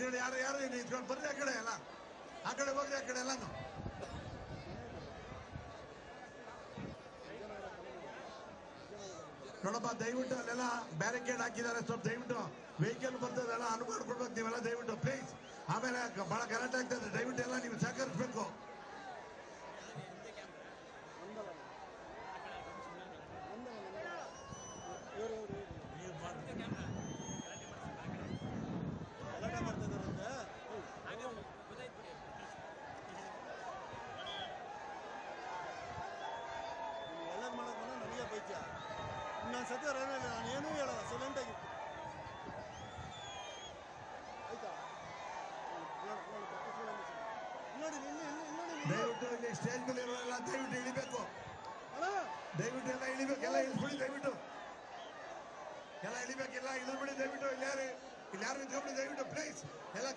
ಅಂತೇಳಿ ಯಾರು ಯಾರು ನಿಂತ್ಕೊಂಡು ಬರ್ರಿ ಆ ಕಡೆ ಎಲ್ಲ, ಆ ಕಡೆ ಹೋಗ್ರಿ, ಆ ಕಡೆ ಎಲ್ಲಾನು ನೋಡಪ್ಪ. ದಯವಿಟ್ಟು ಅಲ್ಲೆಲ್ಲ ಬ್ಯಾರಿಕೇಡ್ ಹಾಕಿದ್ದಾರೆ, ಸ್ವಲ್ಪ ದಯವಿಟ್ಟು ವೆಹಿಕಲ್ ಬರ್ತದೆಲ್ಲ ಅನುಮಾನ ಕೊಡ್ಬೇಕು ನೀವೆಲ್ಲ ದಯವಿಟ್ಟು ಪ್ಲೀಸ್. ಆಮೇಲೆ ಬಹಳ ಗಲಾಟೆ ಆಗ್ತದೆ, ದಯವಿಟ್ಟು ಎಲ್ಲ ನೀವು ಸಹಕರಿಸಬೇಕು. ನಾನು ಸತ್ಯ ನಾನು ಏನೂ ಹೇಳಲ್ಲ, ಸೈಲೆಂಟ್ ಆಗಿ ಆಯ್ತಾ. ನೋಡಿ ದಯವಿಟ್ಟು ಇಲ್ಲಿ ಸ್ಟೇಜ್ ಮೇಲೆ ಇರೋಲ್ಲ, ದಯವಿಟ್ಟು ಇಳಿಬೇಕು, ದಯವಿಟ್ಟು ಎಲ್ಲ ಇಳಿಬೇಕು, ಎಲ್ಲ ಇಳಿಸ್ಬಿಡಿ, ದಯವಿಟ್ಟು ಎಲ್ಲ ಇಳಿಬೇಕು, ಎಲ್ಲ ಇಳಿದ್ಬಿಡಿ ದಯವಿಟ್ಟು. ಇಲ್ಲಿ ಯಾರು ನಿಂತ್ಕೊಂಡ್ಬಿಡಿ ದಯವಿಟ್ಟು ಪ್ಲೀಸ್ ಎಲ್ಲ.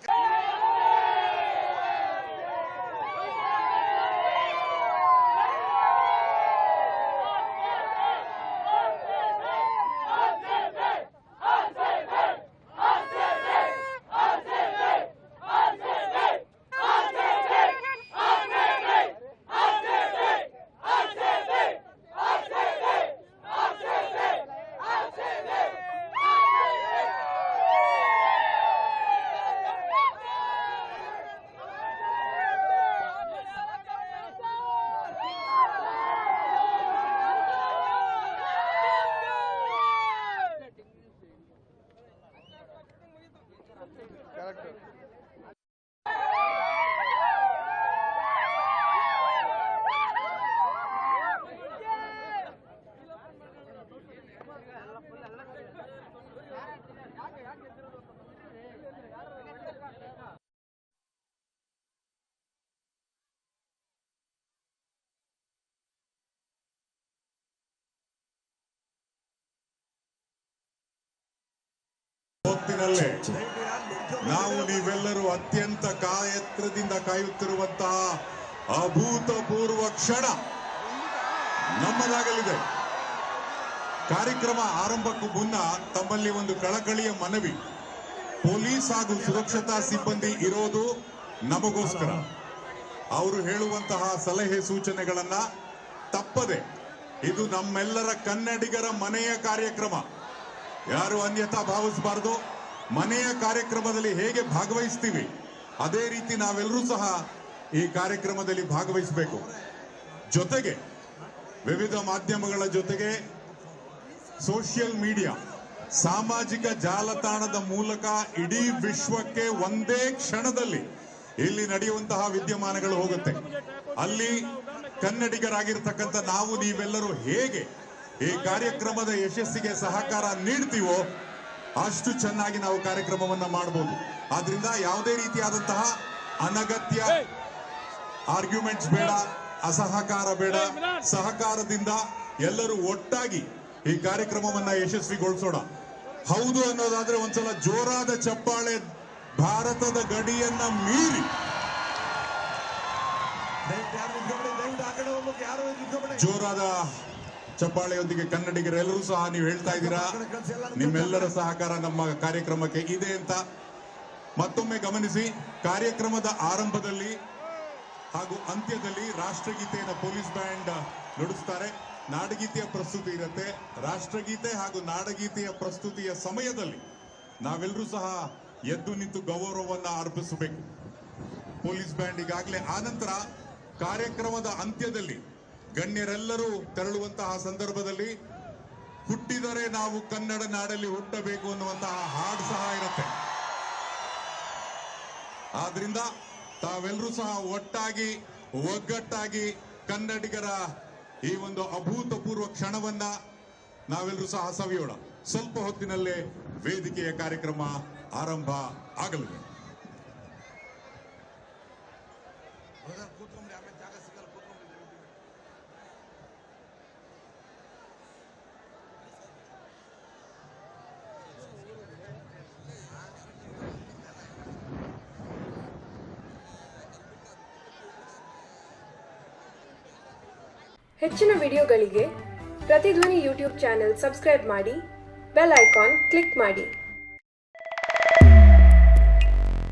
ಹೊತ್ತಿನಲ್ಲೇ ನಾವು ನೀವೆಲ್ಲರೂ ಅತ್ಯಂತ ಕಾಯತ್ರದಿಂದ ಕಾಯುತ್ತಿರುವಂತಹ ಅಭೂತಪೂರ್ವ ಕ್ಷಣ ನಮ್ಮದಾಗಲಿದೆ. ಕಾರ್ಯಕ್ರಮ ಆರಂಭಕ್ಕೂ ಮುನ್ನ ತಮ್ಮಲ್ಲಿ ಒಂದು ಕಳಕಳಿಯ ಮನವಿ. ಪೊಲೀಸ್ ಹಾಗೂ ಸುರಕ್ಷತಾ ಸಿಬ್ಬಂದಿ ಇರೋದು ನಮಗೋಸ್ಕರ. ಅವರು ಹೇಳುವಂತಹ ಸಲಹೆ ಸೂಚನೆಗಳನ್ನ ತಪ್ಪದೆ, ಇದು ನಮ್ಮೆಲ್ಲರ ಕನ್ನಡಿಗರ ಮನೆಯ ಕಾರ್ಯಕ್ರಮ, ಯಾರು ಅನ್ಯಥಾ ಭಾವಿಸಬಾರದು. ಮನೆಯ ಕಾರ್ಯಕ್ರಮದಲ್ಲಿ ಹೇಗೆ ಭಾಗವಹಿಸ್ತೀವಿ ಅದೇ ರೀತಿ ನಾವೆಲ್ಲರೂ ಸಹ ಈ ಕಾರ್ಯಕ್ರಮದಲ್ಲಿ ಭಾಗವಹಿಸಬೇಕು. ಜೊತೆಗೆ ವಿವಿಧ ಮಾಧ್ಯಮಗಳ ಜೊತೆಗೆ ಸೋಷಿಯಲ್ ಮೀಡಿಯಾ, ಸಾಮಾಜಿಕ ಜಾಲತಾಣದ ಮೂಲಕ ಇಡೀ ವಿಶ್ವಕ್ಕೆ ಒಂದೇ ಕ್ಷಣದಲ್ಲಿ ಇಲ್ಲಿ ನಡೆಯುವಂತಹ ವಿದ್ಯಮಾನಗಳು ಹೋಗುತ್ತೆ. ಅಲ್ಲಿ ಕನ್ನಡಿಗರಾಗಿರ್ತಕ್ಕಂಥ ನಾವು ನೀವೆಲ್ಲರೂ ಹೇಗೆ ಈ ಕಾರ್ಯಕ್ರಮದ ಯಶಸ್ಸಿಗೆ ಸಹಕಾರ ನೀಡ್ತೀವೋ ಅಷ್ಟು ಚೆನ್ನಾಗಿ ನಾವು ಕಾರ್ಯಕ್ರಮವನ್ನ ಮಾಡಬಹುದು. ಆದ್ರಿಂದ ಯಾವುದೇ ರೀತಿಯಾದಂತಹ ಅನಗತ್ಯ ಆರ್ಗ್ಯುಮೆಂಟ್ಸ್ ಬೇಡ, ಅಸಹಕಾರ ಬೇಡ. ಸಹಕಾರದಿಂದ ಎಲ್ಲರೂ ಒಟ್ಟಾಗಿ ಈ ಕಾರ್ಯಕ್ರಮವನ್ನ ಯಶಸ್ವಿಗೊಳಿಸೋಣ. ಹೌದು ಅನ್ನೋದಾದ್ರೆ ಒಂದ್ಸಲ ಜೋರಾದ ಚಪ್ಪಾಳೆ, ಭಾರತದ ಗಡಿಯನ್ನ ಮೀರಿ. ಜೋರಾದ ಚಪ್ಪಾಳೆಯೊಂದಿಗೆ ಕನ್ನಡಿಗರೆಲ್ಲರೂ ಸಹ ನೀವು ಹೇಳ್ತಾ ಇದ್ದೀರಾ ನಿಮ್ಮೆಲ್ಲರ ಸಹಕಾರ ನಮ್ಮ ಕಾರ್ಯಕ್ರಮಕ್ಕೆ ಇದೆ ಅಂತ. ಮತ್ತೊಮ್ಮೆ ಗಮನಿಸಿ, ಕಾರ್ಯಕ್ರಮದ ಆರಂಭದಲ್ಲಿ ಹಾಗೂ ಅಂತ್ಯದಲ್ಲಿ ರಾಷ್ಟ್ರಗೀತೆಯನ್ನು ಪೊಲೀಸ್ ಬ್ಯಾಂಡ್ ನುಡಿಸ್ತಾರೆ. ನಾಡಗೀತೆಯ ಪ್ರಸ್ತುತಿ ಇರುತ್ತೆ. ರಾಷ್ಟ್ರಗೀತೆ ಹಾಗೂ ನಾಡಗೀತೆಯ ಪ್ರಸ್ತುತಿಯ ಸಮಯದಲ್ಲಿ ನಾವೆಲ್ಲರೂ ಸಹ ಎದ್ದು ನಿಂತು ಗೌರವವನ್ನು ಅರ್ಪಿಸಬೇಕು ಪೊಲೀಸ್ ಬ್ಯಾಂಡ್ ಈಗಾಗಲೇ. ಆನಂತರ ಕಾರ್ಯಕ್ರಮದ ಅಂತ್ಯದಲ್ಲಿ ಗಣ್ಯರೆಲ್ಲರೂ ತೆರಳುವಂತಹ ಸಂದರ್ಭದಲ್ಲಿ ಹುಟ್ಟಿದರೆ ನಾವು ಕನ್ನಡ ನಾಡಲ್ಲಿ ಹುಟ್ಟಬೇಕು ಅನ್ನುವಂತಹ ಹಾಡು ಸಹ ಇರುತ್ತೆ. ಆದ್ರಿಂದ ತಾವೆಲ್ಲರೂ ಸಹ ಒಟ್ಟಾಗಿ ಒಗ್ಗಟ್ಟಾಗಿ ಕನ್ನಡಿಗರ ಈ ಒಂದು ಅಭೂತಪೂರ್ವ ಕ್ಷಣವನ್ನ ನಾವೆಲ್ಲರೂ ಸಹ ಸವಿಯೋಣ. ಸ್ವಲ್ಪ ಹೊತ್ತಿನಲ್ಲೇ ವೇದಿಕೆಯ ಕಾರ್ಯಕ್ರಮ ಆರಂಭ ಆಗಲಿದೆ. ಹೆಚ್ಚಿನ ವಿಡಿಯೋಗಳಿಗೆ ಪ್ರತಿಧ್ವನಿ ಯೂಟ್ಯೂಬ್ ಚಾನೆಲ್ ಸಬ್ಸ್ಕ್ರೈಬ್ ಮಾಡಿ, ಬೆಲ್ ಐಕಾನ್ ಕ್ಲಿಕ್ ಮಾಡಿ.